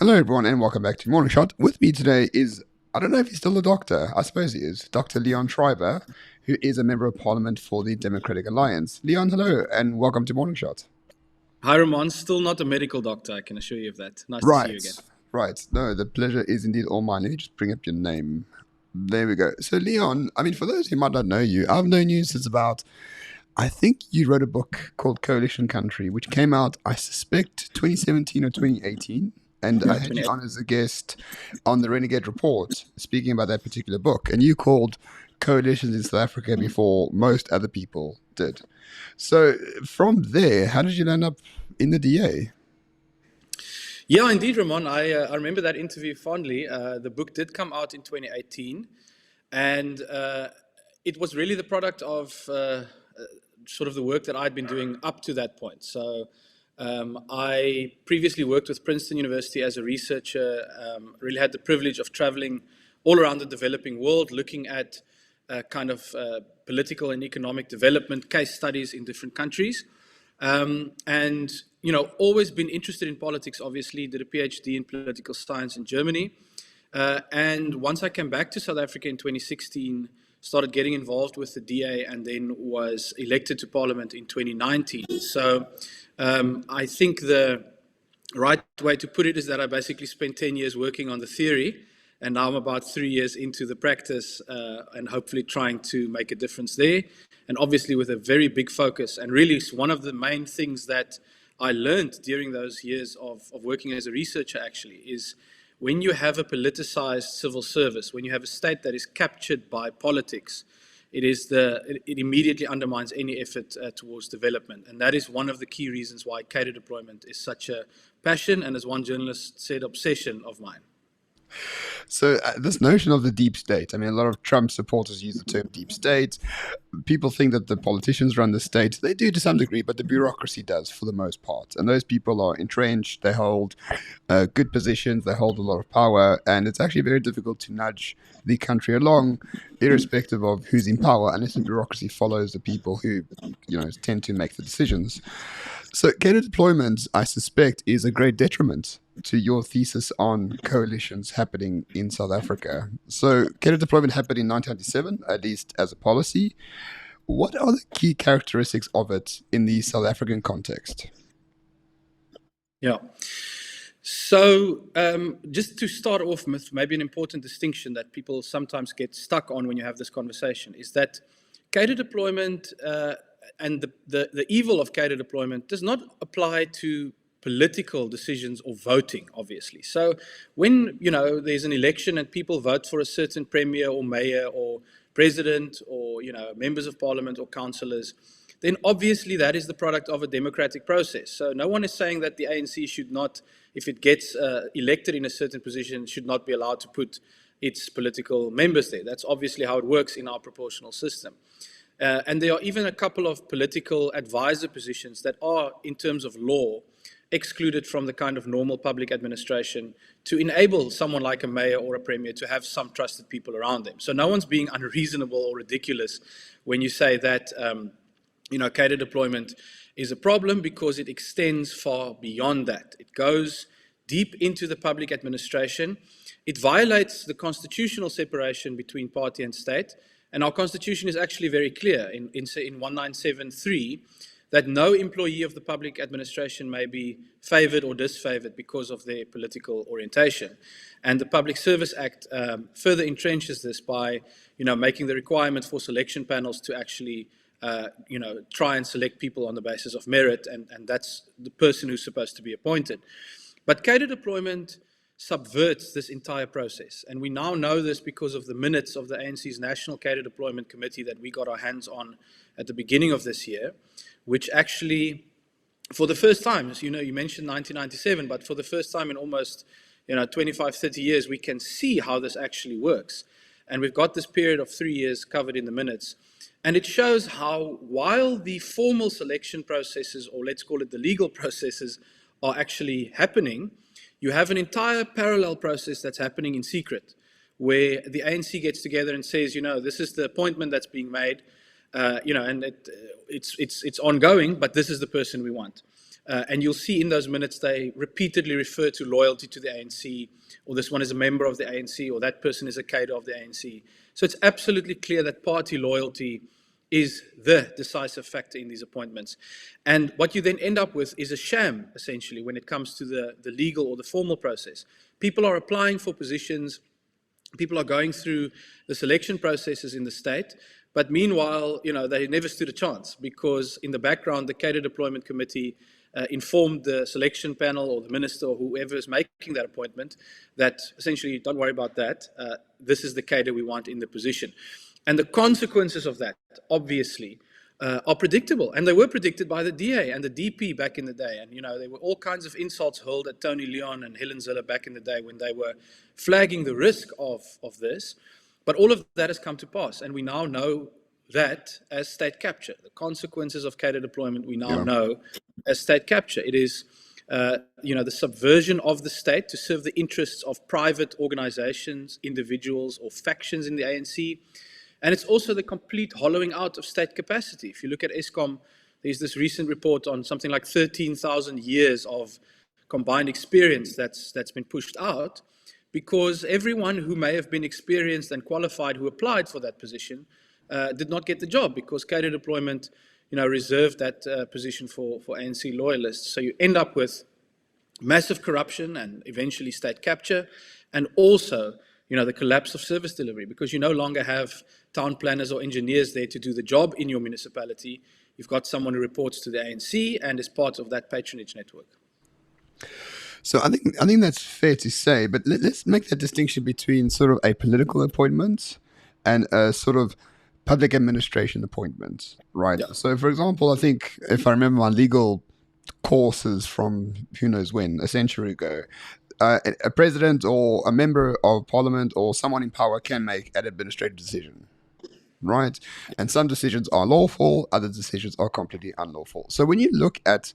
Hello, everyone, and welcome back to Morning Shot. With me today is, I don't know if he's still a doctor. I suppose he is, Dr. Leon Schreiber, who is a member of parliament for the Democratic Alliance. Leon, hello, and welcome to Morning Shot. Hi, Ramon. Still not a medical doctor, I can assure you of that. Nice to see you Right, again. right. No, the pleasure is indeed all mine. Let me just bring up your name. There we go. So, Leon, I mean, for those who might not know you, I've known you since about, I think you wrote a book called Coalition Country, which came out, I suspect, 2017 or 2018. And I Yeah, had you 28. on as a guest on the Renegade Report, speaking about that particular book. And you called coalitions in South Africa before most other people did. So from there, how did you end up in the DA? Yeah, indeed, Ramon. I remember that interview fondly. The book did come out in 2018, and it was really the product of sort of the work that I'd been doing up to that point. So I previously worked with Princeton University as a researcher, really had the privilege of traveling all around the developing world, looking at kind of political and economic development case studies in different countries. And, you know, always been interested in politics, obviously, did a PhD in political science in Germany. And once I came back to South Africa in 2016, started getting involved with the DA and then was elected to Parliament in 2019. So I think the right way to put it is that I basically spent 10 years working on the theory, and now I'm about 3 years into the practice and hopefully trying to make a difference there. And obviously with a very big focus. And really, one of the main things that I learned during those years of working as a researcher actually is when you have a politicized civil service, when you have a state that is captured by politics, it immediately undermines any effort towards development. And that is one of the key reasons why cadre deployment is such a passion and, as one journalist said, obsession of mine. So this notion of the deep state, I mean, a lot of Trump supporters use the term deep state. People think that the politicians run the state. They do to some degree, but the bureaucracy does for the most part. And those people are entrenched. They hold good positions. They hold a lot of power. And it's actually very difficult to nudge the country along, irrespective of who's in power, unless the bureaucracy follows the people who, tend to make the decisions. So, cadre deployment, I suspect, is a great detriment to your thesis on coalitions happening in South Africa. So, cadre deployment happened in 1997, at least as a policy. What are the key characteristics of it in the South African context? Yeah. So, just to start off with, maybe an important distinction that people sometimes get stuck on when you have this conversation is that cadre deployment and the evil of cadre deployment does not apply to political decisions or voting, obviously. So when, there's an election and people vote for a certain premier or mayor or president or, members of parliament or councillors, then obviously that is the product of a democratic process. So no one is saying that the ANC should not, if it gets elected in a certain position, should not be allowed to put its political members there. That's obviously how it works in our proportional system. And there are even a couple of political advisor positions that are, in terms of law, excluded from the kind of normal public administration to enable someone like a mayor or a premier to have some trusted people around them. So no one's being unreasonable or ridiculous when you say that cadre deployment is a problem, because it extends far beyond that. It goes deep into the public administration. It violates the constitutional separation between party and state. And our constitution is actually very clear in 1973 that no employee of the public administration may be favored or disfavored because of their political orientation. And the Public Service Act further entrenches this by, making the requirement for selection panels to actually try and select people on the basis of merit, and that's the person who's supposed to be appointed. But cadre deployment subverts this entire process. And we now know this because of the minutes of the ANC's National Cadre Deployment Committee that we got our hands on at the beginning of this year, which actually, for the first time, as you mentioned 1997, but for the first time in almost 25, 30 years, we can see how this actually works. And we've got this period of 3 years covered in the minutes. And it shows how, while the formal selection processes, or let's call it the legal processes, are actually happening, you have an entire parallel process that's happening in secret, where the ANC gets together and says, this is the appointment that's being made, and it's ongoing, but this is the person we want. And you'll see in those minutes they repeatedly refer to loyalty to the ANC, or this one is a member of the ANC, or that person is a cadre of the ANC. So it's absolutely clear that party loyalty is the decisive factor in these appointments. And what you then end up with is a sham, essentially, when it comes to the legal or the formal process. People are applying for positions, people are going through the selection processes in the state, but meanwhile, they never stood a chance, because in the background, the Cadre Deployment Committee informed the selection panel or the minister or whoever is making that appointment that essentially, don't worry about that, this is the cadre we want in the position. And the consequences of that, obviously, are predictable. And they were predicted by the DA and the DP back in the day. And, there were all kinds of insults hurled at Tony Leon and Helen Zille back in the day when they were flagging the risk of this. But all of that has come to pass. And we now know that as state capture. The consequences of cadre deployment we now know as state capture. It is, the subversion of the state to serve the interests of private organizations, individuals, or factions in the ANC. And it's also the complete hollowing out of state capacity. If you look at Eskom, there's this recent report on something like 13,000 years of combined experience that's been pushed out, because everyone who may have been experienced and qualified who applied for that position did not get the job, because cadre deployment, reserved that position for ANC loyalists. So you end up with massive corruption and eventually state capture, and also, the collapse of service delivery, because you no longer have town planners or engineers there to do the job in your municipality. You've got someone who reports to the ANC and is part of that patronage network. So I think that's fair to say, but let's make that distinction between sort of a political appointment and a sort of public administration appointment, right? Yeah. So, for example, I think if I remember my legal courses from who knows when, a century ago, a president or a member of parliament or someone in power can make an administrative decision, right? And some decisions are lawful, other decisions are completely unlawful. So when you look at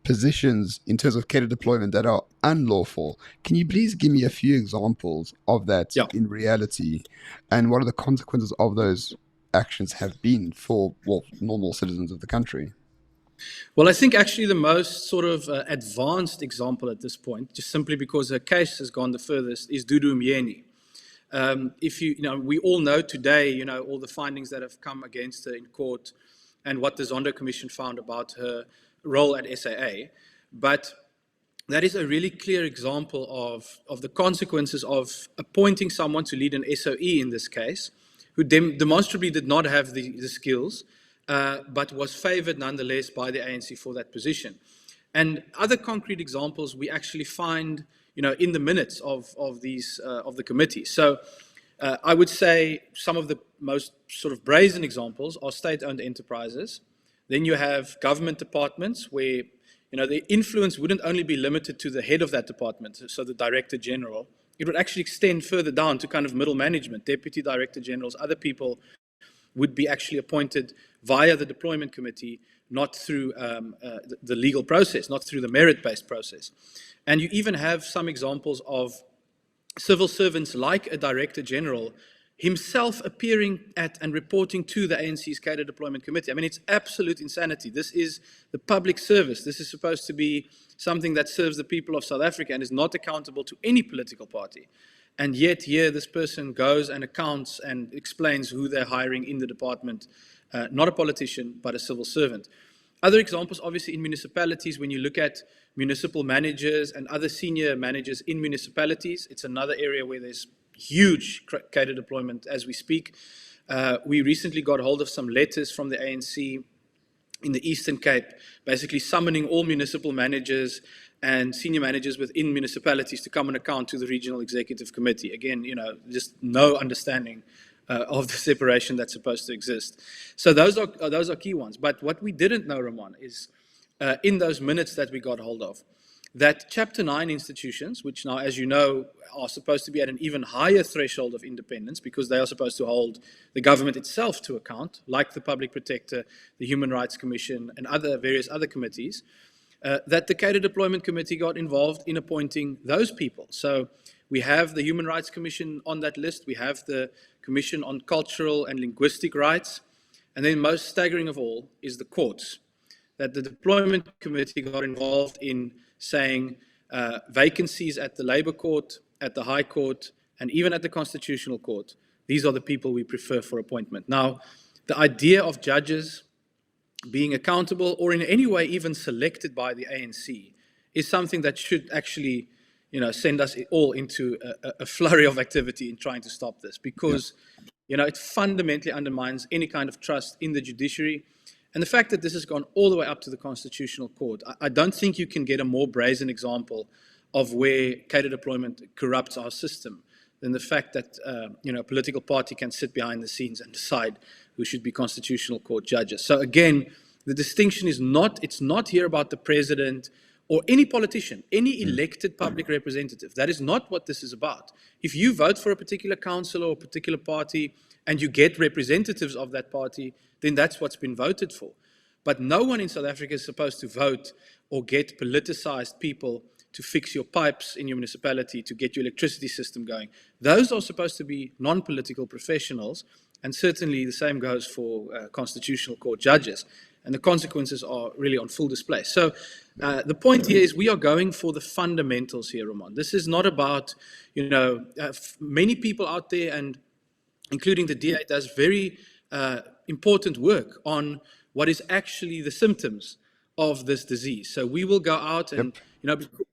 positions in terms of cadre deployment that are unlawful, can you please give me a few examples of that in reality, and what are the consequences of those actions have been for normal citizens of the country? Well, I think actually the most sort of advanced example at this point, just simply because her case has gone the furthest, is Dudu Myeni. We all know today, all the findings that have come against her in court and what the Zondo Commission found about her role at SAA. But that is a really clear example of the consequences of appointing someone to lead an SOE in this case, who demonstrably did not have the skills, but was favored nonetheless by the ANC for that position. And other concrete examples we actually find, in the minutes of the committee. So I would say some of the most sort of brazen examples are state-owned enterprises. Then you have government departments where, the influence wouldn't only be limited to the head of that department, so the director general. It would actually extend further down to kind of middle management, deputy director generals, other people would be actually appointed via the deployment committee, not through the legal process, not through the merit-based process. And you even have some examples of civil servants like a director general himself appearing at and reporting to the ANC's cadre deployment committee. I mean, it's absolute insanity. This is the public service. This is supposed to be something that serves the people of South Africa and is not accountable to any political party. And yet here this person goes and accounts and explains who they're hiring in the department, not a politician, but a civil servant. Other examples, obviously, in municipalities, when you look at municipal managers and other senior managers in municipalities, it's another area where there's huge cadre deployment as we speak. We recently got hold of some letters from the ANC in the Eastern Cape, basically summoning all municipal managers and senior managers within municipalities to come and account to the Regional Executive Committee. Again, just no understanding of the separation that's supposed to exist. So those are key ones. But what we didn't know, Ramon, is in those minutes that we got hold of, that Chapter 9 institutions, which now, as you know, are supposed to be at an even higher threshold of independence because they are supposed to hold the government itself to account, like the Public Protector, the Human Rights Commission, and various other committees, that the Cadre Deployment Committee got involved in appointing those people. So we have the Human Rights Commission on that list, we have the Commission on Cultural and Linguistic Rights, and then most staggering of all is the courts. that the deployment committee got involved in saying vacancies at the Labour Court, at the High Court, and even at the Constitutional Court, these are the people we prefer for appointment. Now, the idea of judges being accountable or in any way even selected by the ANC is something that should actually, send us all into a flurry of activity in trying to stop this, because, it fundamentally undermines any kind of trust in the judiciary. And the fact that this has gone all the way up to the Constitutional Court, I don't think you can get a more brazen example of where cadre deployment corrupts our system than the fact that a political party can sit behind the scenes and decide who should be Constitutional Court judges. So again, the distinction is it's not here about the president or any politician, any elected public representative. That is not what this is about. If you vote for a particular council or a particular party and you get representatives of that party, then that's what's been voted for. But no one in South Africa is supposed to vote or get politicized people to fix your pipes in your municipality, to get your electricity system going. Those are supposed to be non-political professionals, and certainly the same goes for Constitutional Court judges. And the consequences are really on full display. So the point here is we are going for the fundamentals here, Ramon. This is not about, many people out there, and including the DA, does very important work on what is actually the symptoms of this disease. So we will go out and,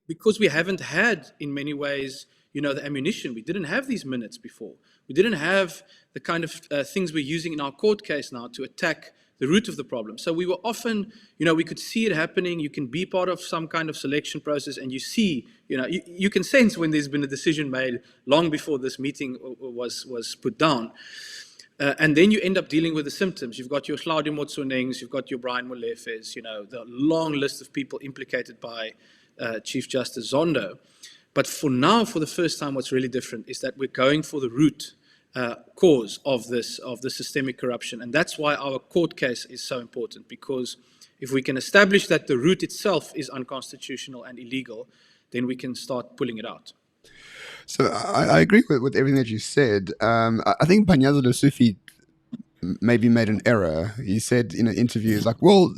because we haven't had, in many ways, the ammunition. We didn't have these minutes before. We didn't have the kind of things we're using in our court case now to attack the root of the problem. So we were often, we could see it happening. You can be part of some kind of selection process, and you see, you can sense when there's been a decision made long before this meeting was put down. And then you end up dealing with the symptoms. You've got your Claudio Motsonengs, you've got your Brian Molefes, the long list of people implicated by Chief Justice Zondo. But for now, for the first time, what's really different is that we're going for the root cause of the systemic corruption. And that's why our court case is so important, because if we can establish that the root itself is unconstitutional and illegal, then we can start pulling it out. So I agree with everything that you said. I think Panyaza Lesufi maybe made an error. He said in an interview, he's like, well,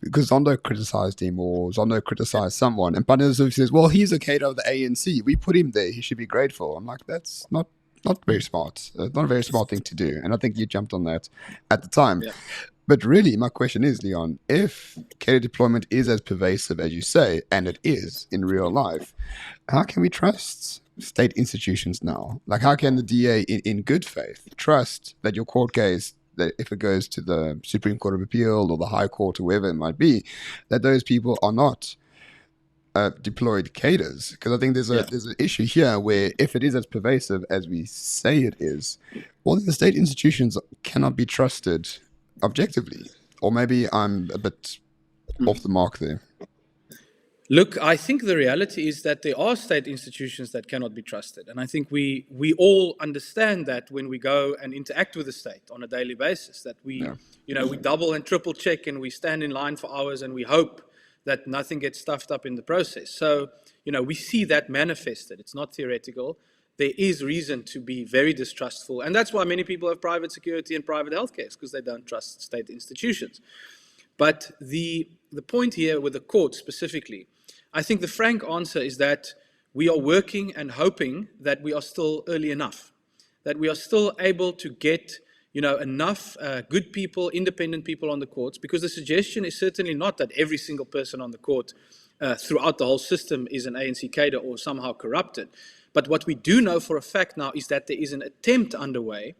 because Zondo criticized him or Zondo criticized someone. And Panyaza Lesufi says, well, he's a cadre of the ANC. We put him there. He should be grateful. I'm like, that's not very smart. Not a very smart thing to do. And I think you jumped on that at the time. Yeah. But really, my question is, Leon, if cadre deployment is as pervasive as you say, and it is in real life, how can we trust state institutions now? Like, how can the DA, in good faith, trust that your court case, that if it goes to the Supreme Court of Appeal or the High Court or wherever it might be, that those people are not deployed cadres? Because I think there's an issue here where if it is as pervasive as we say it is, well, the state institutions cannot be trusted objectively. Or maybe I'm a bit off the mark there. Look, I think the reality is that there are state institutions that cannot be trusted. And I think we all understand that when we go and interact with the state on a daily basis, that we double and triple check and we stand in line for hours and we hope that nothing gets stuffed up in the process. So, we see that manifested. It's not theoretical. There is reason to be very distrustful. And that's why many people have private security and private healthcare, because they don't trust state institutions. But the point here with the court specifically, I think the frank answer is that we are working and hoping that we are still early enough, that we are still able to get enough good people, independent people on the courts, because the suggestion is certainly not that every single person on the court throughout the whole system is an ANC cadre or somehow corrupted. But what we do know for a fact now is that there is an attempt underway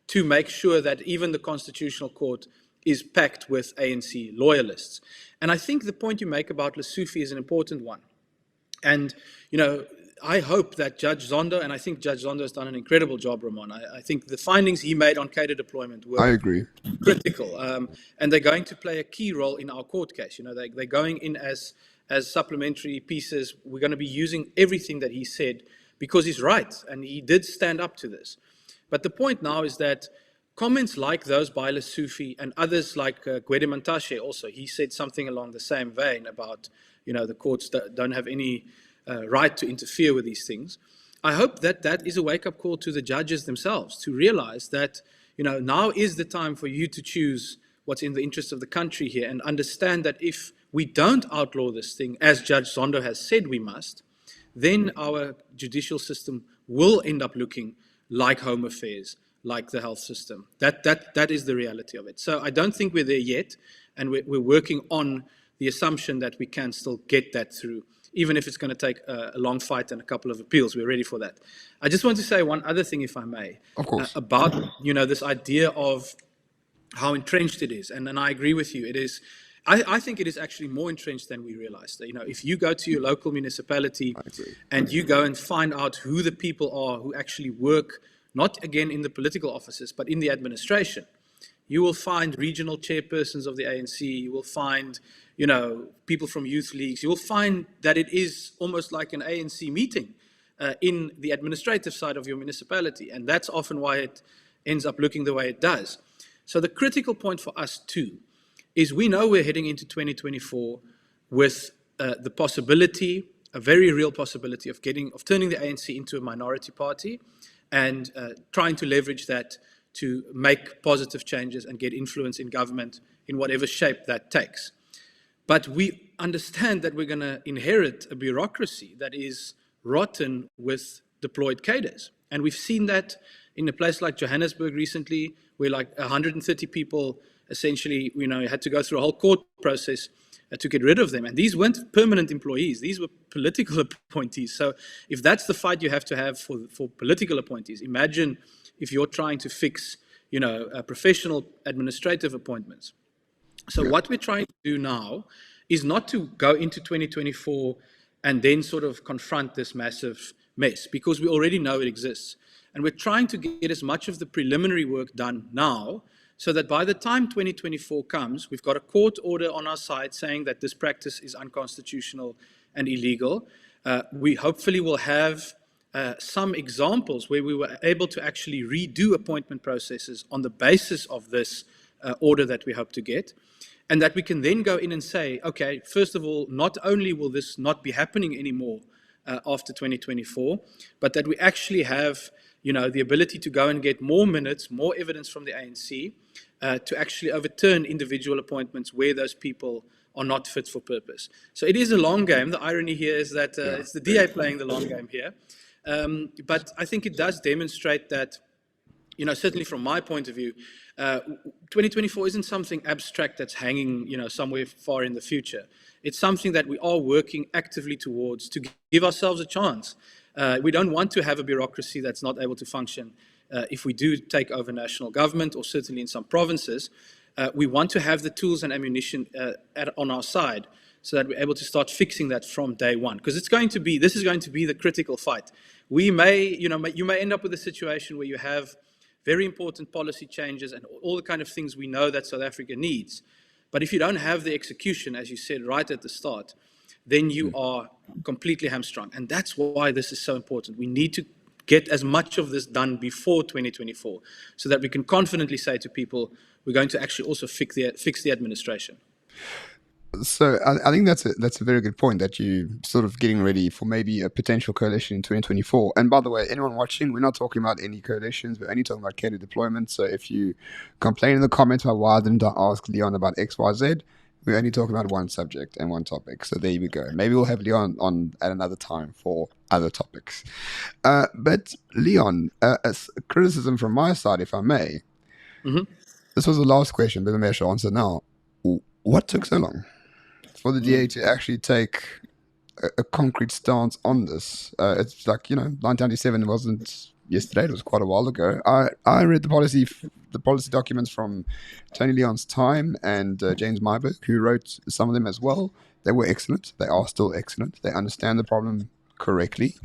to make sure that even the Constitutional Court is packed with ANC loyalists. And I think the point you make about Lesufi is an important one. And, I hope that Judge Zondo, and I think Judge Zondo has done an incredible job, Ramon. I think the findings he made on cadre deployment were critical. And they're going to play a key role in our court case. They're going in as supplementary pieces. We're going to be using everything that he said because he's right, and he did stand up to this. But the point now is that comments like those by Lesufi and others like Gwede Mantashe also, he said something along the same vein about, the courts don't have any right to interfere with these things. I hope that is a wake-up call to the judges themselves to realize that, now is the time for you to choose what's in the interest of the country here, and understand that if we don't outlaw this thing, as Judge Zondo has said we must, then our judicial system will end up looking like Home Affairs, like the health system. That is the reality of it. So I don't think we're there yet, and we're working on the assumption that we can still get that through, even if it's going to take a long fight and a couple of appeals. We're ready for that. I just want to say one other thing, if I may, Of course. about this idea of how entrenched it is. And I agree with you. It is. I think it is actually more entrenched than we realize. If you go to your local municipality and you go and find out who the people are who actually work, not again in the political offices, but in the administration, you will find regional chairpersons of the ANC. You will find, people from youth leagues. You will find that it is almost like an ANC meeting in the administrative side of your municipality. And that's often why it ends up looking the way it does. So the critical point for us too is we know we're heading into 2024 with the possibility, a very real possibility of turning the ANC into a minority party and trying to leverage that to make positive changes and get influence in government in whatever shape that takes. But we understand that we're going to inherit a bureaucracy that is rotten with deployed cadres. And we've seen that in a place like Johannesburg recently, where like 130 people essentially, had to go through a whole court process to get rid of them. And these weren't permanent employees. These were political appointees. So if that's the fight you have to have for political appointees, imagine if you're trying to fix, professional administrative appointments. So what we're trying to do now is not to go into 2024 and then sort of confront this massive mess, because we already know it exists. And we're trying to get as much of the preliminary work done now, so that by the time 2024 comes, we've got a court order on our side saying that this practice is unconstitutional and illegal. We hopefully will have some examples where we were able to actually redo appointment processes on the basis of this order that we hope to get, and that we can then go in and say, okay, first of all, not only will this not be happening anymore after 2024, but that we actually have the ability to go and get more minutes, more evidence from the ANC to actually overturn individual appointments where those people are not fit for purpose. So it is a long game. The irony here is that it's the DA playing the long game here. But I think it does demonstrate that, certainly from my point of view, 2024 isn't something abstract that's hanging, somewhere far in the future. It's something that we are working actively towards to give ourselves a chance. We don't want to have a bureaucracy that's not able to function if we do take over national government, or certainly in some provinces. We want to have the tools and ammunition on our side so that we're able to start fixing that from day one. Because this is going to be the critical fight. We may, you may end up with a situation where you have very important policy changes and all the kind of things we know that South Africa needs. But if you don't have the execution, as you said right at the start, then you are completely hamstrung. And that's why this is so important. We need to get as much of this done before 2024 so that we can confidently say to people, we're going to actually also fix the administration. So I think that's a very good point, that you sort of getting ready for maybe a potential coalition in 2024. And by the way, anyone watching, we're not talking about any coalitions, we're only talking about Cadre deployment. So if you complain in the comments about why didn't I ask Leon about XYZ, we're only talking about one subject and one topic. So there we go. Maybe we'll have Leon on at another time for other topics. But Leon, as criticism from my side, if I may, this was the last question, but the mayor should answer now. What took so long for the DA to actually take a concrete stance on this? It's like, 1997 wasn't yesterday, it was quite a while ago. I read the policy documents from Tony Leon's time and James Myburgh, who wrote some of them as well. They were excellent. They are still excellent. They understand the problem correctly.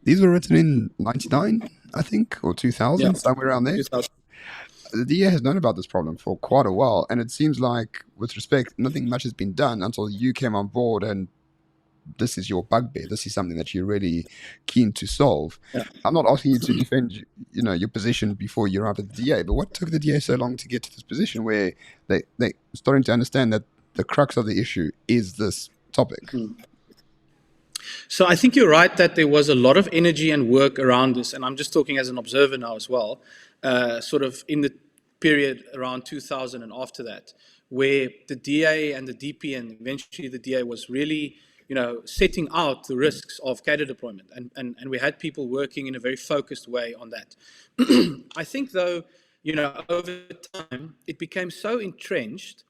These were written in 99, I think, or 2000, somewhere around there. 2000. The DA has known about this problem for quite a while, and it seems like, with respect, nothing much has been done until you came on board, and this is your bugbear. This is something that you're really keen to solve. Yeah. I'm not asking you to defend, your position before you arrived at the DA, but what took the DA so long to get to this position where they're starting to understand that the crux of the issue is this topic? So I think you're right that there was a lot of energy and work around this, and I'm just talking as an observer now as well, sort of in the period around 2000 and after that, where the DA and the DP and eventually the DA was really, setting out the risks of cadre deployment. And we had people working in a very focused way on that. I think, though, over time, it became so entrenched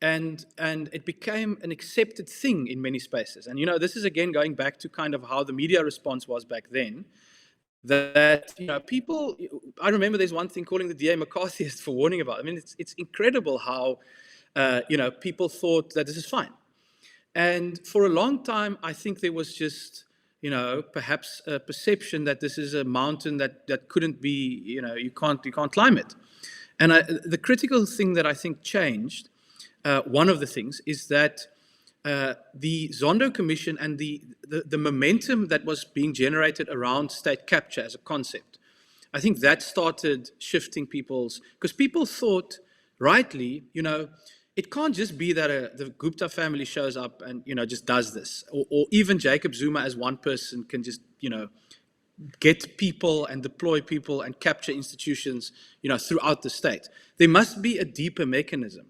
and it became an accepted thing in many spaces. And, this is again going back to kind of how the media response was back then, that, people, I remember there's one thing calling the DA McCarthyist for warning about. I mean, it's incredible how, people thought that this is fine. And for a long time, I think there was just, perhaps a perception that this is a mountain that couldn't be, you can't climb it. And the critical thing that I think changed, one of the things, is that the Zondo Commission and the momentum that was being generated around state capture as a concept, I think that started shifting because people thought, rightly, it can't just be that the Gupta family shows up and, just does this, or even Jacob Zuma as one person can just, get people and deploy people and capture institutions, throughout the state. There must be a deeper mechanism.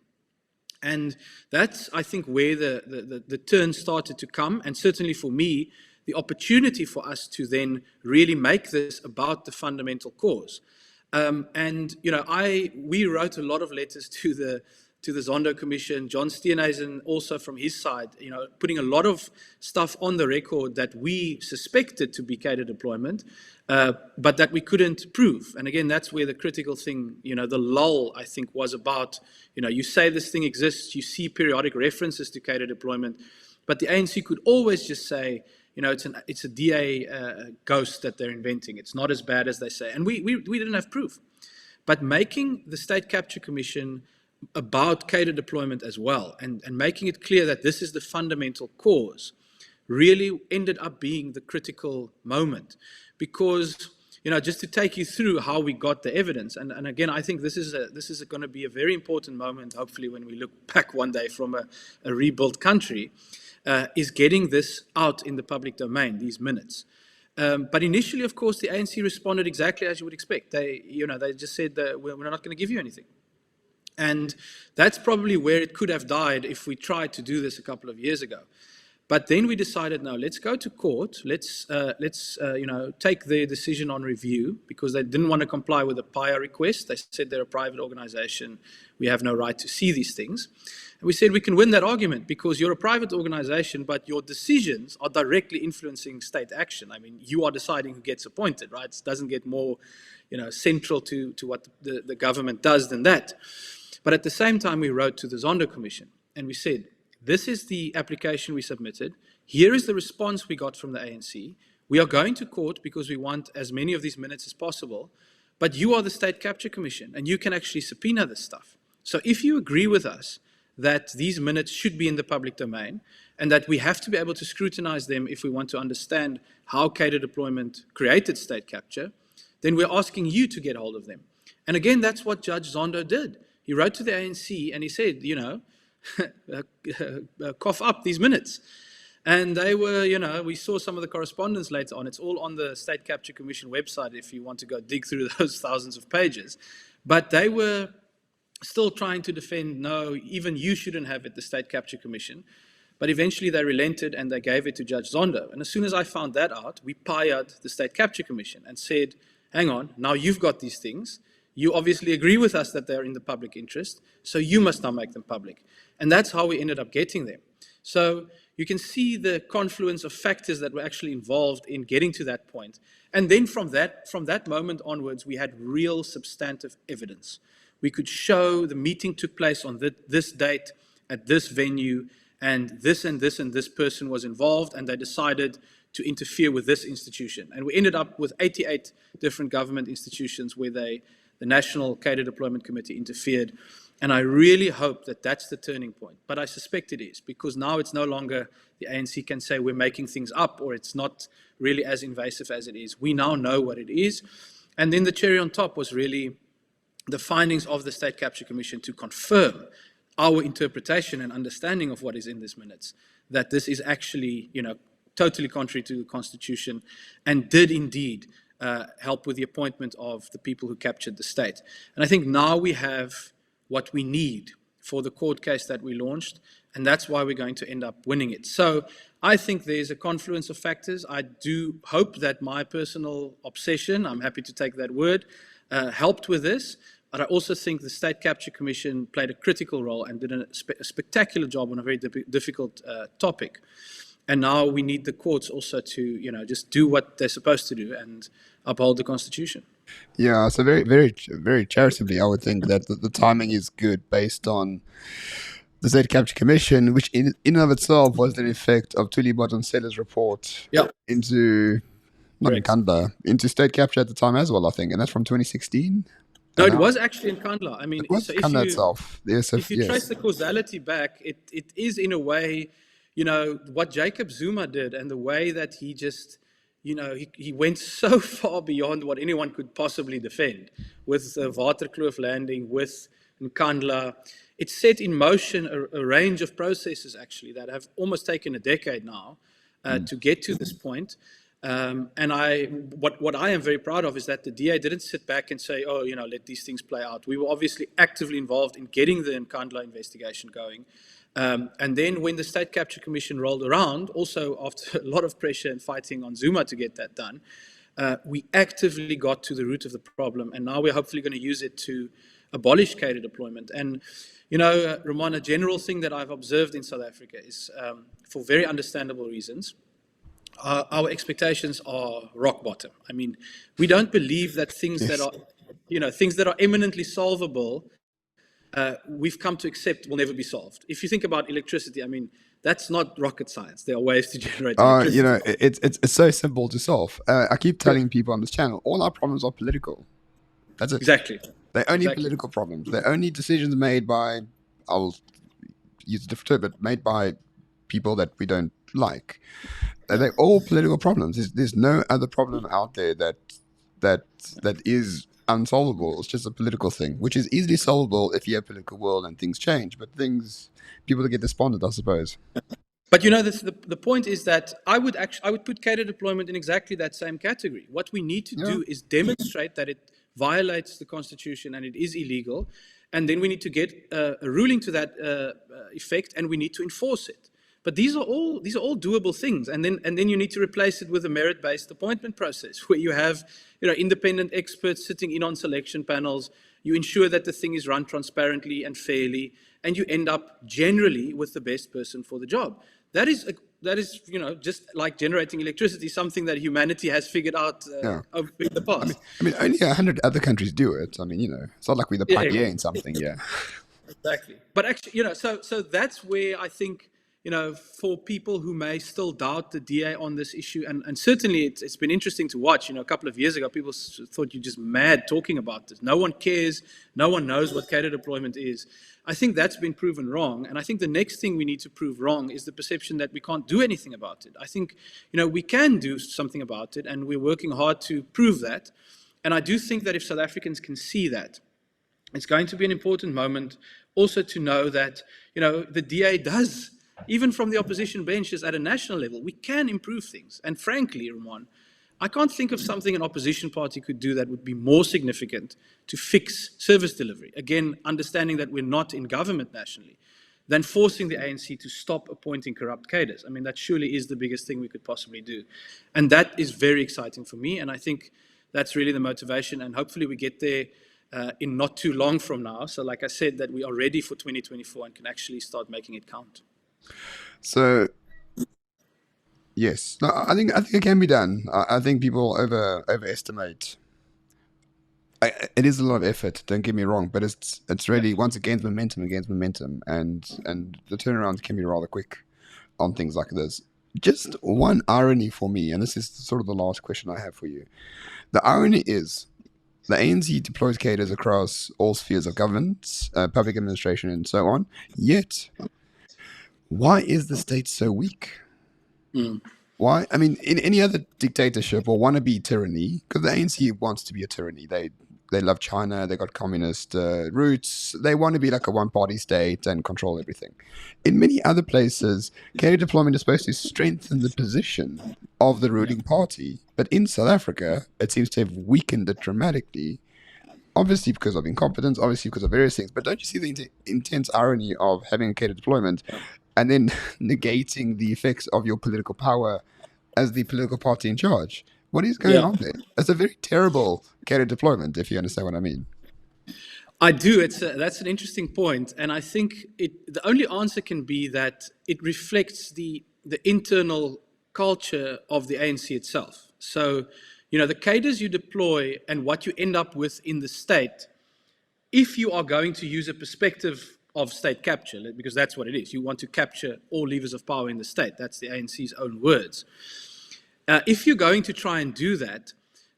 And that's, I think, where the turn started to come. And certainly for me, the opportunity for us to then really make this about the fundamental cause. We wrote a lot of letters to the Zondo Commission. John Steenhuisen also from his side, putting a lot of stuff on the record that we suspected to be cadre deployment, but that we couldn't prove. And again, that's where the critical thing, the lull, I think, was about, you say this thing exists, you see periodic references to cadre deployment, but the ANC could always just say, it's a DA ghost that they're inventing. It's not as bad as they say. And we didn't have proof. But making the State Capture Commission about cadre deployment as well, and making it clear that this is the fundamental cause, really ended up being the critical moment. Because, just to take you through how we got the evidence, and again, I think this is going to be a very important moment, hopefully, when we look back one day from a rebuilt country, is getting this out in the public domain, these minutes. But initially, of course, the ANC responded exactly as you would expect. They just said that we're not going to give you anything. And that's probably where it could have died if we tried to do this a couple of years ago. But then we decided, no, let's go to court. Let's take their decision on review, because they didn't want to comply with the PIA request. They said they're a private organization. We have no right to see these things. And we said we can win that argument because you're a private organization, but your decisions are directly influencing state action. I mean, you are deciding who gets appointed, right? It doesn't get more, central to what the government does than that. But at the same time, we wrote to the Zondo Commission and we said, this is the application we submitted. Here is the response we got from the ANC. We are going to court because we want as many of these minutes as possible. But you are the State Capture Commission and you can actually subpoena this stuff. So if you agree with us that these minutes should be in the public domain and that we have to be able to scrutinize them if we want to understand how cadre deployment created state capture, then we're asking you to get hold of them. And again, that's what Judge Zondo did. He wrote to the ANC and he said, cough up these minutes. And they were, we saw some of the correspondence later on. It's all on the State Capture Commission website if you want to go dig through those thousands of pages. But they were still trying to defend, no, even you shouldn't have it, the State Capture Commission. But eventually they relented and they gave it to Judge Zondo. And as soon as I found that out, we PIA'd the State Capture Commission and said, hang on, now you've got these things. You obviously agree with us that they're in the public interest, so you must now make them public. And that's how we ended up getting them. So you can see the confluence of factors that were actually involved in getting to that point. And then from that moment onwards, we had real substantive evidence. We could show the meeting took place on this date at this venue, and this and this and this person was involved, and they decided to interfere with this institution. And we ended up with 88 different government institutions where the National Cadre Deployment Committee interfered. And I really hope that that's the turning point. But I suspect it is, because now it's no longer the ANC can say we're making things up or it's not really as invasive as it is. We now know what it is. And then the cherry on top was really the findings of the State Capture Commission to confirm our interpretation and understanding of what is in these minutes, that this is actually, totally contrary to the Constitution and did indeed help with the appointment of the people who captured the state. And I think now we have what we need for the court case that we launched, and that's why we're going to end up winning it. So I think there's a confluence of factors. I do hope that my personal obsession, I'm happy to take that word, helped with this. But I also think the State Capture Commission played a critical role and did a spectacular job on a very difficult topic. And now we need the courts also to, just do what they're supposed to do and uphold the Constitution. Yeah, so very, very, very charitably, I would think that the timing is good based on the State Capture Commission, which in and of itself was the effect of Tuli Bottom-Seller's report into, not in Kandla, into state capture at the time as well, I think, and that's from 2016. No, it was actually in Kandla. I mean, it was Kandla itself. Yes, if you trace the causality back, it is in a way, what Jacob Zuma did and the way that he just, he went so far beyond what anyone could possibly defend with the Waterkloof landing, with Nkandla. It set in motion a range of processes, actually, that have almost taken a decade now to get to this point. And what I am very proud of is that the DA didn't sit back and say, let these things play out. We were obviously actively involved in getting the Nkandla investigation going. And then when the State Capture Commission rolled around, also after a lot of pressure and fighting on Zuma to get that done, we actively got to the root of the problem. And now we're hopefully going to use it to abolish cadre deployment. And, Ramon, a general thing that I've observed in South Africa is, for very understandable reasons, our expectations are rock bottom. I mean, we don't believe that things that are, things that are eminently solvable, we've come to accept will never be solved. If you think about electricity, I mean, that's not rocket science. There are ways to generate electricity. It's so simple to solve. I keep telling people on this channel, all our problems are political. That's it. Exactly. They're only political problems. They're only decisions made by, I'll use a different term, but made by people that we don't like. They're all political problems. There's no other problem out there that is unsolvable. It's just a political thing, which is easily solvable if you have political will and things change. But people get despondent, I suppose. But the point is that I would put cadre deployment in exactly that same category. What we need to do is demonstrate that it violates the Constitution and it is illegal, and then we need to get a ruling to that effect, and we need to enforce it. But these are all doable things, and then you need to replace it with a merit-based appointment process where you have independent experts sitting in on selection panels. You ensure that the thing is run transparently and fairly, and you end up generally with the best person for the job. That is just like generating electricity, something that humanity has figured out over the past. I mean, only 100 other countries do it. I mean, it's not like we're the pioneer in something. Yeah, exactly. But actually, so that's where I think, for people who may still doubt the DA on this issue, and certainly it's been interesting to watch. A couple of years ago, people thought you're just mad talking about this. No one cares. No one knows what cadre deployment is. I think that's been proven wrong. And I think the next thing we need to prove wrong is the perception that we can't do anything about it. I think, we can do something about it, and we're working hard to prove that. And I do think that if South Africans can see that, it's going to be an important moment also to know that, the DA does, even from the opposition benches at a national level, we can improve things. And frankly, Ramon, I can't think of something an opposition party could do that would be more significant to fix service delivery. Again, understanding that we're not in government nationally, than forcing the ANC to stop appointing corrupt cadres. I mean, that surely is the biggest thing we could possibly do. And that is very exciting for me. And I think that's really the motivation. And hopefully we get there in not too long from now. So like I said, that we are ready for 2024 and can actually start making it count. So, yes, no, I think it can be done. I think people overestimate. It is a lot of effort. Don't get me wrong, but it's really once again momentum against momentum, and the turnarounds can be rather quick on things like this. Just one irony for me, and this is sort of the last question I have for you. The irony is, the ANC deploys cadres across all spheres of government, public administration, and so on. Yet, why is the state so weak? Why? I mean, in any other dictatorship or wannabe tyranny, because the ANC wants to be a tyranny. They they love China, they got communist roots, they want to be like a one-party state and control everything. In many other places, cadre deployment is supposed to strengthen the position of the ruling party, but in South Africa, it seems to have weakened it dramatically. Obviously because of incompetence, obviously because of various things, but don't you see the intense irony of having a cadre deployment and then negating the effects of your political power as the political party in charge? What is going Yeah. on there? It's a very terrible cadre deployment, if you understand what I mean. I do. That's an interesting point, and I think the only answer can be that it reflects the internal culture of the ANC itself. So, the cadres you deploy and what you end up with in the state, if you are going to use a perspective of state capture, because that's what it is, you want to capture all levers of power in the state. That's the ANC's own words. If you're going to try and do that,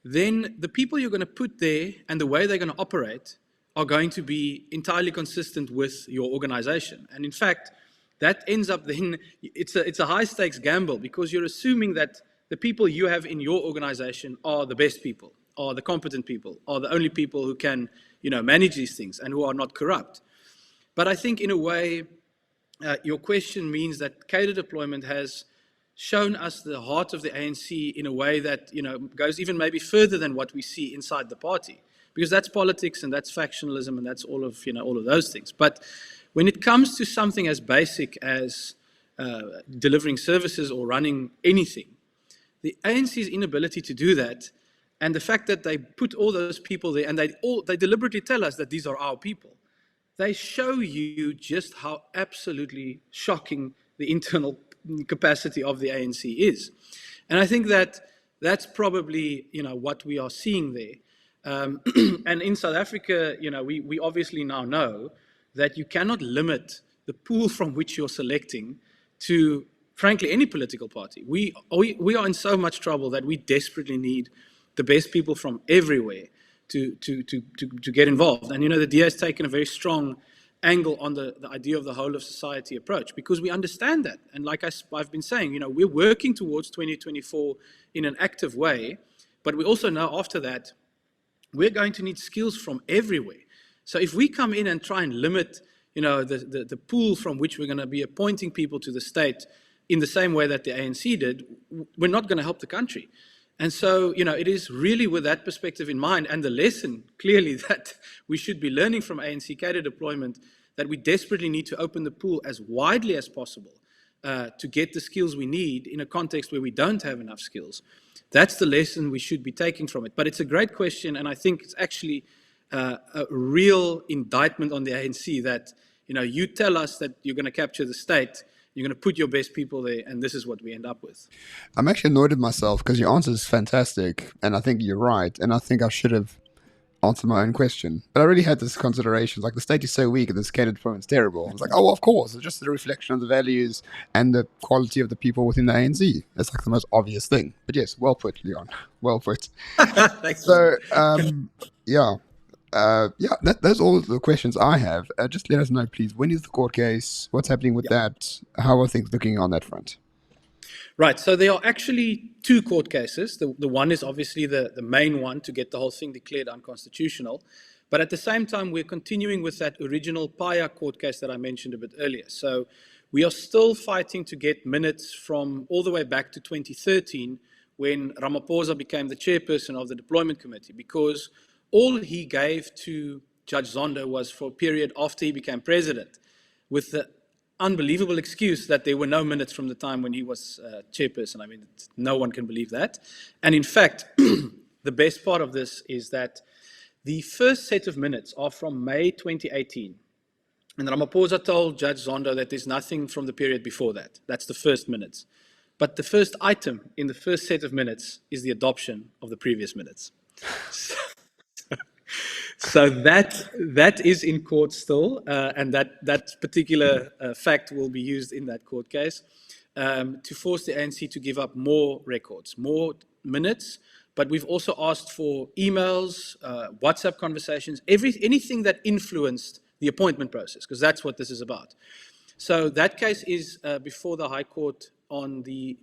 then the people you're going to put there and the way they're going to operate are going to be entirely consistent with your organization. And in fact, that ends up then, it's a high stakes gamble because you're assuming that the people you have in your organization are the best people, are the competent people, are the only people who can, manage these things and who are not corrupt. But I think in a way, your question means that cadre deployment has shown us the heart of the ANC in a way that goes even maybe further than what we see inside the party, because that's politics and that's factionalism and that's all of those things. But when it comes to something as basic as delivering services or running anything, the ANC's inability to do that, and the fact that they put all those people there and they deliberately tell us that these are our people, they show you just how absolutely shocking the internal capacity of the ANC is. And I think that that's probably what we are seeing there. And in South Africa, we obviously now know that you cannot limit the pool from which you're selecting to, frankly, any political party. We are in so much trouble that we desperately need the best people from everywhere to get involved. And the DA has taken a very strong angle on the idea of the whole of society approach, because we understand that. And like I've been saying, we're working towards 2024 in an active way, but we also know after that we're going to need skills from everywhere. So if we come in and try and limit the pool from which we're going to be appointing people to the state in the same way that the ANC did, we're not going to help the country. And so, it is really with that perspective in mind, and the lesson clearly that we should be learning from ANC cadre deployment, that we desperately need to open the pool as widely as possible to get the skills we need in a context where we don't have enough skills. That's the lesson we should be taking from it. But it's a great question, and I think it's actually a real indictment on the ANC that, you tell us that you're going to capture the state, you're going to put your best people there, and this is what we end up with. I'm actually annoyed at myself because your answer is fantastic, and I think you're right, and I think I should have answered my own question. But I really had this consideration, like the state is so weak and this cadre deployment is terrible. I was like, oh, well, of course, it's just a reflection of the values and the quality of the people within the ANC. It's like the most obvious thing. But yes, well put, Leon. Well put. Thanks. So, that's all the questions I have. Just let us know, please. When is the court case? What's happening with that? How are things looking on that front? Right, so there are actually two court cases. The one is obviously the main one to get the whole thing declared unconstitutional. But at the same time, we're continuing with that original Paya court case that I mentioned a bit earlier. So we are still fighting to get minutes from all the way back to 2013 when Ramaphosa became the chairperson of the deployment committee, because all he gave to Judge Zondo was for a period after he became president, with the unbelievable excuse that there were no minutes from the time when he was chairperson. I mean, no one can believe that. And in fact, the best part of this is that the first set of minutes are from May 2018. And Ramaphosa told Judge Zondo that there's nothing from the period before that. That's the first minutes. But the first item in the first set of minutes is the adoption of the previous minutes. So that is in court still, and that particular fact will be used in that court case to force the ANC to give up more records, more minutes. But we've also asked for emails, WhatsApp conversations, anything that influenced the appointment process, because that's what this is about. So that case is before the High Court in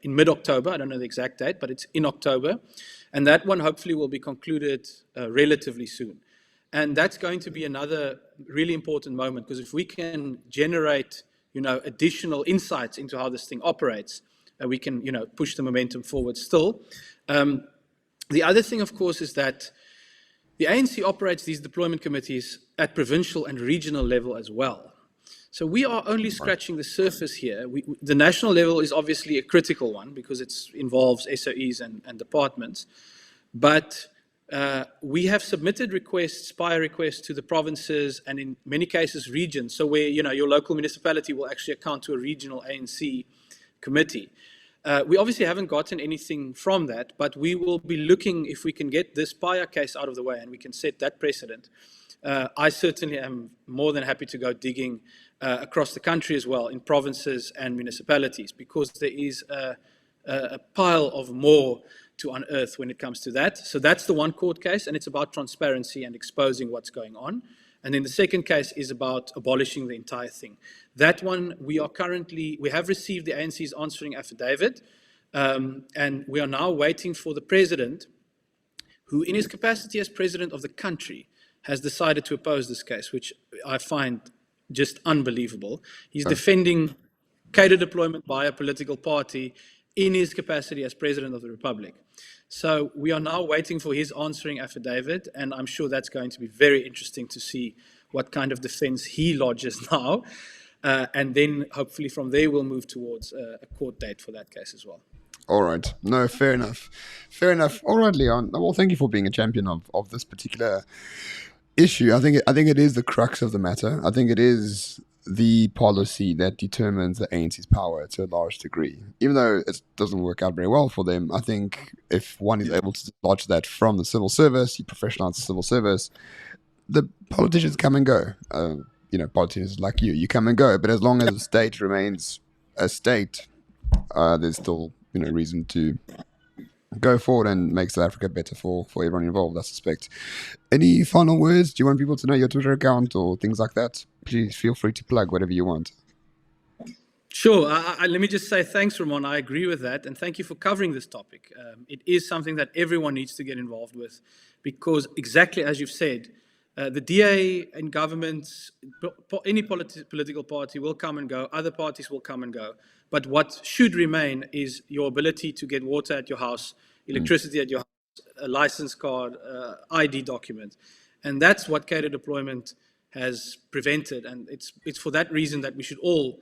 mid-October. I don't know the exact date, but it's in October. And that one hopefully will be concluded relatively soon. And that's going to be another really important moment, because if we can generate, additional insights into how this thing operates, we can, push the momentum forward still. The other thing, of course, is that the ANC operates these deployment committees at provincial and regional level as well. So we are only scratching the surface here. The national level is obviously a critical one because it involves SOEs and departments. But we have submitted requests, spire requests to the provinces and in many cases regions. So where your local municipality will actually account to a regional ANC committee. We obviously haven't gotten anything from that, but we will be looking if we can get this Paya case out of the way and we can set that precedent. I certainly am more than happy to go digging across the country as well in provinces and municipalities, because there is a pile of more to unearth when it comes to that. So that's the one court case, and it's about transparency and exposing what's going on. And then the second case is about abolishing the entire thing. That one, we have received the ANC's answering affidavit, and we are now waiting for the president, who in his capacity as president of the country has decided to oppose this case, which I find just unbelievable. He's defending cadre deployment by a political party in his capacity as president of the republic. So we are now waiting for his answering affidavit, and I'm sure that's going to be very interesting to see what kind of defense he lodges now. And then hopefully from there we'll move towards a court date for that case as well. All right. No, fair enough. Fair enough. All right, Leon. Well, thank you for being a champion of this particular issue. I think it is the crux of the matter. I think it is the policy that determines the ANC's power to a large degree. Even though it doesn't work out very well for them, I think if one is able to lodge that from the civil service, you professionalize the civil service, the politicians come and go. Politicians like you come and go. But as long as the state remains a state, there's still reason to go forward and make South Africa better for everyone involved, I suspect. Any final words? Do you want people to know your Twitter account or things like that? Please feel free to plug whatever you want. Sure. Let me just say thanks, Ramon. I agree with that. And thank you for covering this topic. It is something that everyone needs to get involved with, because exactly as you've said, the DA and governments, any political party will come and go, other parties will come and go. But what should remain is your ability to get water at your house, electricity at your house, a license card, ID document. And that's what cadre deployment has prevented. And it's for that reason that we should all,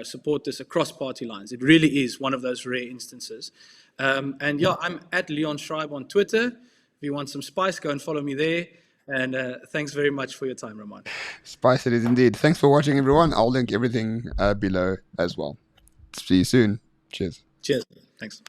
support this across party lines. It really is one of those rare instances. I'm at Leon Schreiber on Twitter. If you want some spice, go and follow me there. And thanks very much for your time, Ramon. Spice it is indeed. Thanks for watching, everyone. I'll link everything below as well. See you soon. Cheers. Cheers. Thanks.